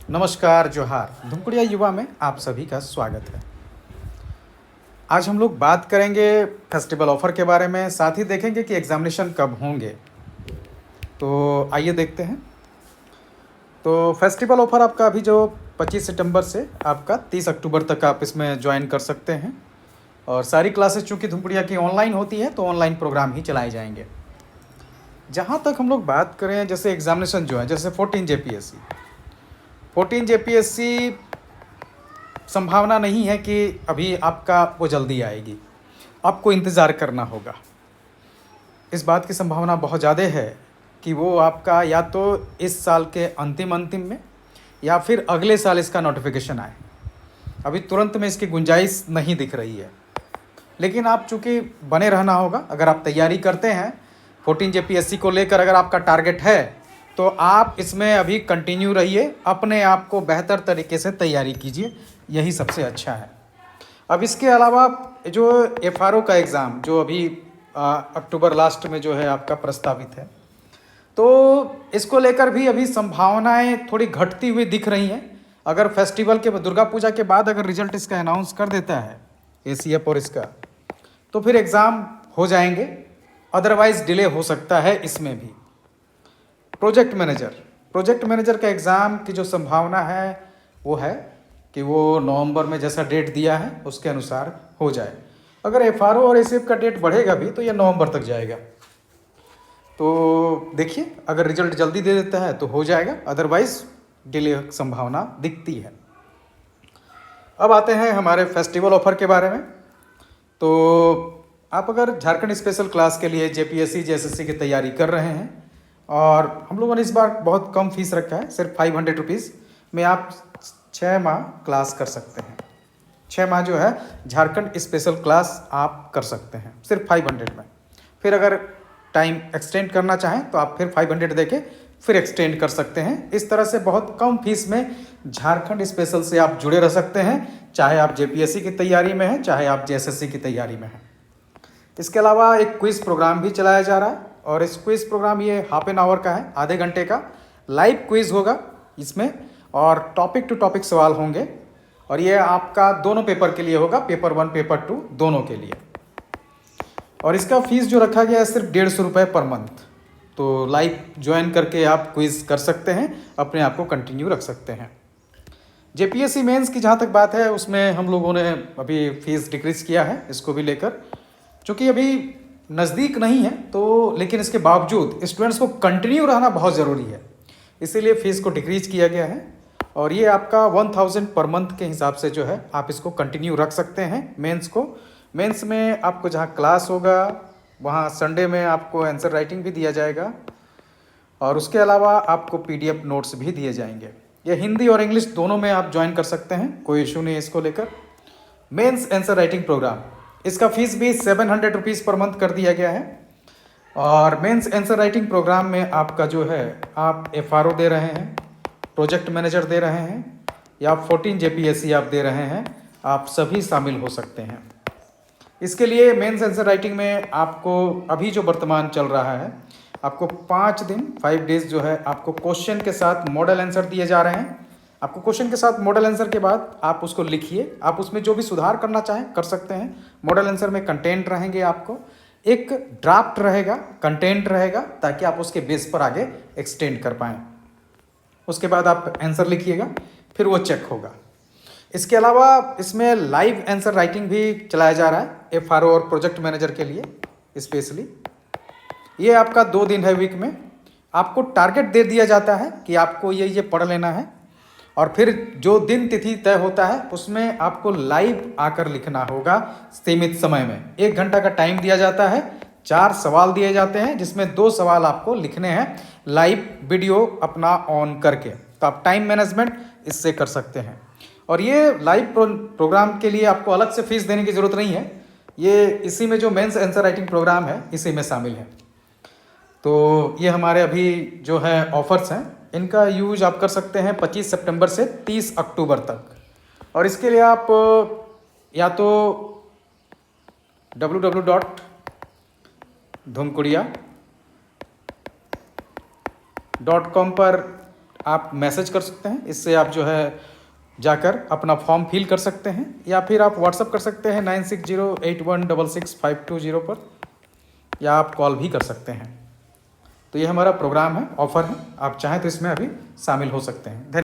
नमस्कार जोहार। धुमकुड़िया युवा में आप सभी का स्वागत है। आज हम लोग बात करेंगे फेस्टिवल ऑफर के बारे में, साथ ही देखेंगे कि एग्जामिनेशन कब होंगे। तो आइए देखते हैं। तो फेस्टिवल ऑफर आपका अभी जो 25 सितंबर से आपका 30 अक्टूबर तक आप इसमें ज्वाइन कर सकते हैं। और सारी क्लासेस चूँकि धुमकुड़िया की ऑनलाइन होती है तो ऑनलाइन प्रोग्राम ही चलाए जाएंगे। जहाँ तक हम लोग बात करें, जैसे एग्जामिनेशन जो है, जैसे 14 जेपीएससी संभावना नहीं है कि अभी आपका वो जल्दी आएगी, आपको इंतज़ार करना होगा। इस बात की संभावना बहुत ज़्यादा है कि वो आपका या तो इस साल के अंतिम में या फिर अगले साल इसका नोटिफिकेशन आए। अभी तुरंत में इसकी गुंजाइश नहीं दिख रही है, लेकिन आप चूँकि बने रहना होगा। अगर आप तैयारी करते हैं 14 जेपीएससी को लेकर, अगर आपका टारगेट है तो आप इसमें अभी कंटिन्यू रहिए, अपने आप को बेहतर तरीके से तैयारी कीजिए, यही सबसे अच्छा है। अब इसके अलावा जो एफआरओ का एग्ज़ाम जो अभी अक्टूबर लास्ट में जो है आपका प्रस्तावित है, तो इसको लेकर भी अभी संभावनाएं थोड़ी घटती हुई दिख रही हैं। अगर फेस्टिवल के दुर्गा पूजा के बाद अगर रिजल्ट इसका अनाउंस कर देता है एसीएफ और इसका, तो फिर एग्ज़ाम हो जाएंगे, अदरवाइज़ डिले हो सकता है इसमें भी। प्रोजेक्ट मैनेजर का एग्ज़ाम की जो संभावना है वो है कि वो नवंबर में जैसा डेट दिया है उसके अनुसार हो जाए। अगर एफआरओ और एसीएफ का डेट बढ़ेगा भी तो यह नवंबर तक जाएगा। तो देखिए, अगर रिजल्ट जल्दी दे देता है तो हो जाएगा, अदरवाइज़ डिले संभावना दिखती है। अब आते हैं हमारे फेस्टिवल ऑफर के बारे में। तो आप अगर झारखंड स्पेशल क्लास के लिए जेपीएससी जेएसएससी की तैयारी कर रहे हैं, और हम लोगों ने इस बार बहुत कम फीस रखा है, सिर्फ 500 रुपीज़ में आप 6 माह क्लास कर सकते हैं। 6 माह जो है झारखंड स्पेशल क्लास आप कर सकते हैं सिर्फ 500 में। फिर अगर टाइम एक्सटेंड करना चाहें तो आप फिर 500 देके फिर एक्सटेंड कर सकते हैं। इस तरह से बहुत कम फीस में झारखंड स्पेशल से आप जुड़े रह सकते हैं, चाहे आप जेपीएससी की तैयारी में हैं, चाहे आप जेएसएससी की तैयारी में हैं। इसके अलावा एक क्विज़ प्रोग्राम भी चलाया जा रहा है, और इस क्विज़ प्रोग्राम ये हाफ एन आवर का है, आधे घंटे का लाइव क्विज़ होगा इसमें, और टॉपिक टू टॉपिक सवाल होंगे। और ये आपका दोनों पेपर के लिए होगा, पेपर 1 पेपर 2 दोनों के लिए। और इसका फीस जो रखा गया है सिर्फ 150 रुपये पर मंथ। तो लाइव ज्वाइन करके आप क्विज़ कर सकते हैं, अपने आप को कंटिन्यू रख सकते हैं। जेपीएससी मेंस की जहाँ तक बात है, उसमें हम लोगों ने अभी फीस डिक्रीज़ किया है इसको भी लेकर, क्योंकि अभी नज़दीक नहीं है तो, लेकिन इसके बावजूद स्टूडेंट्स को कंटिन्यू रहना बहुत ज़रूरी है, इसीलिए फ़ीस को डिक्रीज़ किया गया है। और ये आपका 1000 पर मंथ के हिसाब से जो है आप इसको कंटिन्यू रख सकते हैं मेंस को। मेंस में आपको जहाँ क्लास होगा वहाँ संडे में आपको आंसर राइटिंग भी दिया जाएगा, और उसके अलावा आपको पीडीएफ नोट्स भी दिए जाएंगे। ये हिंदी और इंग्लिश दोनों में आप ज्वाइन कर सकते हैं, कोई इशू नहीं है इसको लेकर। मेंस आंसर राइटिंग प्रोग्राम, इसका फीस भी 700 रुपीज़ पर मंथ कर दिया गया है। और मेंस आंसर राइटिंग प्रोग्राम में आपका जो है आप एफआरओ दे रहे हैं, प्रोजेक्ट मैनेजर दे रहे हैं, या 14 जेपीएससी आप दे रहे हैं, आप सभी शामिल हो सकते हैं। इसके लिए मेंस आंसर राइटिंग में आपको अभी जो वर्तमान चल रहा है, आपको 5 डेज जो है आपको क्वेश्चन के साथ मॉडल आंसर दिए जा रहे हैं। आपको क्वेश्चन के साथ मॉडल आंसर के बाद आप उसको लिखिए, आप उसमें जो भी सुधार करना चाहें कर सकते हैं। मॉडल आंसर में कंटेंट रहेंगे, आपको एक ड्राफ्ट रहेगा, कंटेंट रहेगा, ताकि आप उसके बेस पर आगे एक्सटेंड कर पाएँ। उसके बाद आप आंसर लिखिएगा, फिर वो चेक होगा। इसके अलावा इसमें लाइव आंसर राइटिंग भी चलाया जा रहा है एफआरओ और प्रोजेक्ट मैनेजर के लिए स्पेशली। ये आपका 2 दिन है वीक में, आपको टारगेट दे दिया जाता है कि आपको ये पढ़ लेना है, और फिर जो दिन तिथि तय होता है उसमें आपको लाइव आकर लिखना होगा सीमित समय में। 1 घंटा का टाइम दिया जाता है, 4 सवाल दिए जाते हैं, जिसमें 2 सवाल आपको लिखने हैं लाइव वीडियो अपना ऑन करके। तो आप टाइम मैनेजमेंट इससे कर सकते हैं। और ये लाइव प्रोग्राम के लिए आपको अलग से फीस देने की ज़रूरत नहीं है, ये इसी में जो मेंस आंसर राइटिंग प्रोग्राम है इसी में शामिल है। तो ये हमारे अभी जो है ऑफर्स हैं, इनका यूज आप कर सकते हैं 25 सितंबर से 30 अक्टूबर तक। और इसके लिए आप या तो www.dhumkudia.com पर आप मैसेज कर सकते हैं। इससे आप जो है जाकर अपना फॉर्म फिल कर सकते हैं, या फिर आप व्हाट्सअप कर सकते हैं 9608166520 पर, या आप कॉल भी कर सकते हैं। तो ये हमारा प्रोग्राम है, ऑफ़र है, आप चाहें तो इसमें अभी शामिल हो सकते हैं।